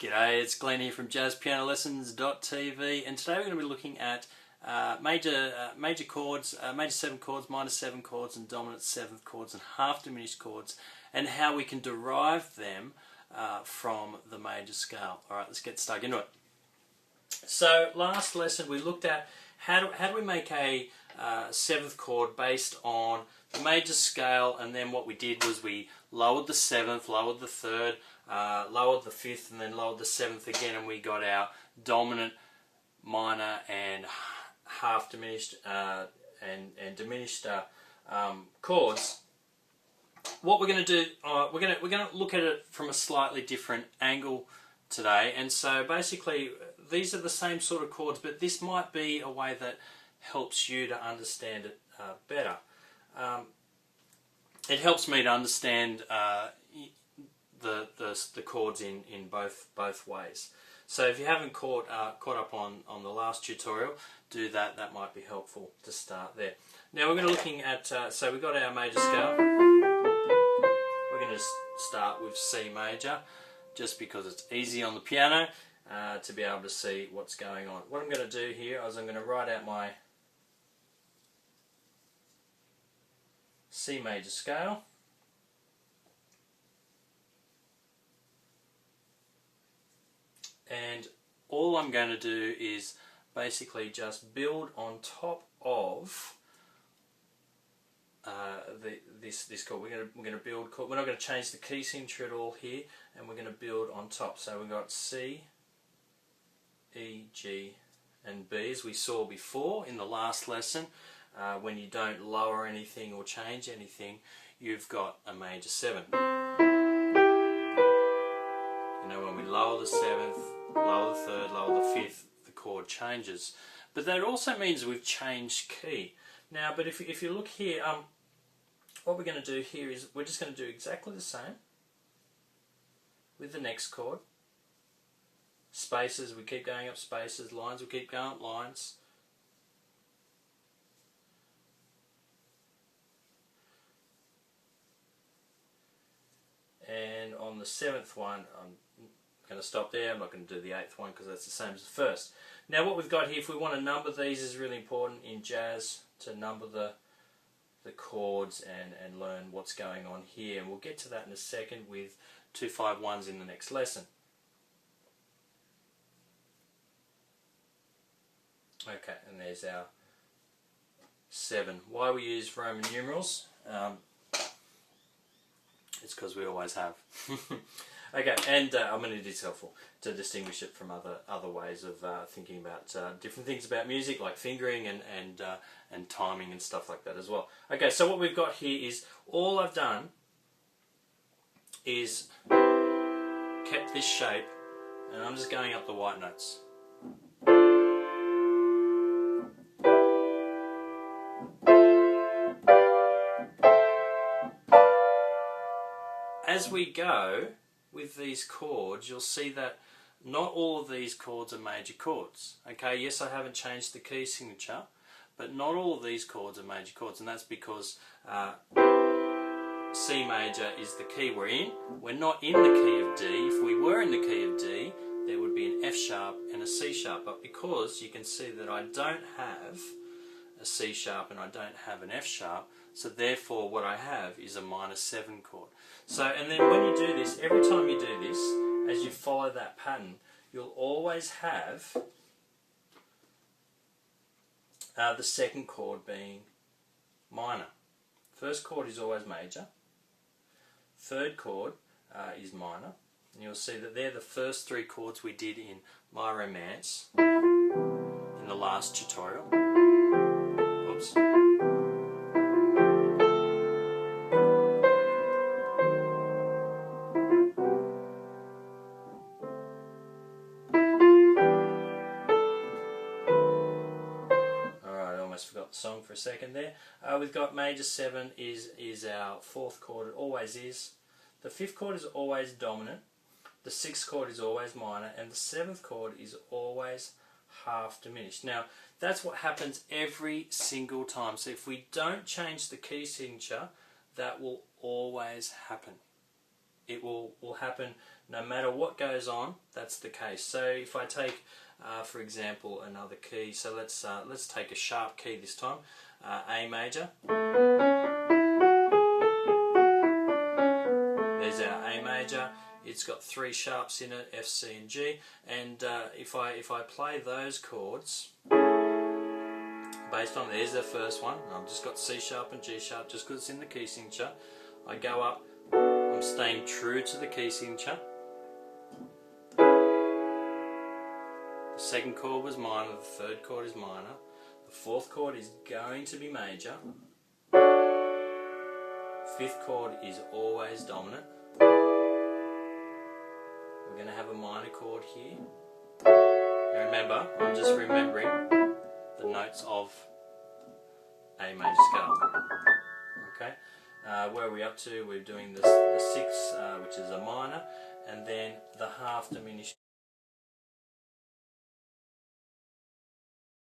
G'day, it's Glenn here from jazzpianolessons.tv, and today we're going to be looking at major chords, major 7 chords, minor 7 chords, and dominant 7th chords, and half diminished chords, and how we can derive them from the major scale. Alright, let's get stuck into it. So last lesson we looked at how do we make a 7th chord based on the major scale, and then what we did was we lowered the 7th, lowered the 3rd, lowered the 5th, and then lowered the 7th again, and we got our dominant, minor, and half diminished and diminished chords. What we're going to do, we're going to look at it from a slightly different angle today, and so basically these are the same sort of chords, but this might be a way that helps you to understand it better. It helps me to understand the chords in both ways. So if you haven't caught up on the last tutorial, do that. That might be helpful to start there. Now we're going to looking at so we've got our major scale. We're going to start with C major, just because it's easy on the piano to be able to see what's going on. What I'm going to do here is I'm going to write out my C major scale. And all I'm going to do is basically just build on top of this chord. We're going to build chord. We're not going to change the key signature at all here, and we're going to build on top. So we've got C, E, G, and B, as we saw before in the last lesson. When you don't lower anything or change anything, you've got a major 7. You know, when we lower the 7th, lower the 3rd, lower the 5th, the chord changes. But that also means we've changed key. Now, but if you look here, what we're going to do here is we're just going to do exactly the same with the next chord. Spaces, we keep going up spaces. Lines, we keep going up lines. And on the 7th one, I'm going to stop there. I'm not going to do the 8th one because that's the same as the first. Now what we've got here, if we want to number these, is really important in jazz to number the chords and learn what's going on here. And we'll get to that in a second with 2-5-1s in the next lesson. Okay, and there's our 7. Why we use Roman numerals? It's because we always have. Okay, and I mean, it is helpful to distinguish it from other ways of thinking about different things about music, like fingering and timing and stuff like that as well. Okay, so what we've got here is all I've done is kept this shape, and I'm just going up the white notes. As we go with these chords, you'll see that not all of these chords are major chords. Okay, yes, I haven't changed the key signature, but not all of these chords are major chords, and that's because C major is the key we're in. We're not in the key of D. If we were in the key of D, there would be an F sharp and a C sharp, but because you can see that I don't have a C sharp and I don't have an F sharp, so therefore what I have is a minor 7 chord. So, and then when you do this, every time you do this, as you follow that pattern, you'll always have the second chord being minor. First chord is always major. Third chord is minor. And you'll see that they're the first 3 chords we did in My Romance in the last tutorial. Oops. Forgot the song for a second there. We've got major 7 is our 4th chord. It always is. The 5th chord is always dominant. The 6th chord is always minor, and the 7th chord is always half diminished. Now that's what happens every single time. So if we don't change the key signature, that will always happen. it will happen no matter what goes on. That's the case. So if I take, for example, another key. So let's take a sharp key this time, A major. There's our A major. It's got 3 sharps in it, F, C, and G. And if I play those chords based on, there's the first one. I've just got C sharp and G sharp just because it's in the key signature. I go up. I'm staying true to the key signature. The second chord was minor. The third chord is minor. The fourth chord is going to be major. Fifth chord is always dominant. We're going to have a minor chord here. Now remember, I'm just remembering the notes of A major scale. Okay, where are we up to? We're doing the 6, which is a minor, and then the half diminished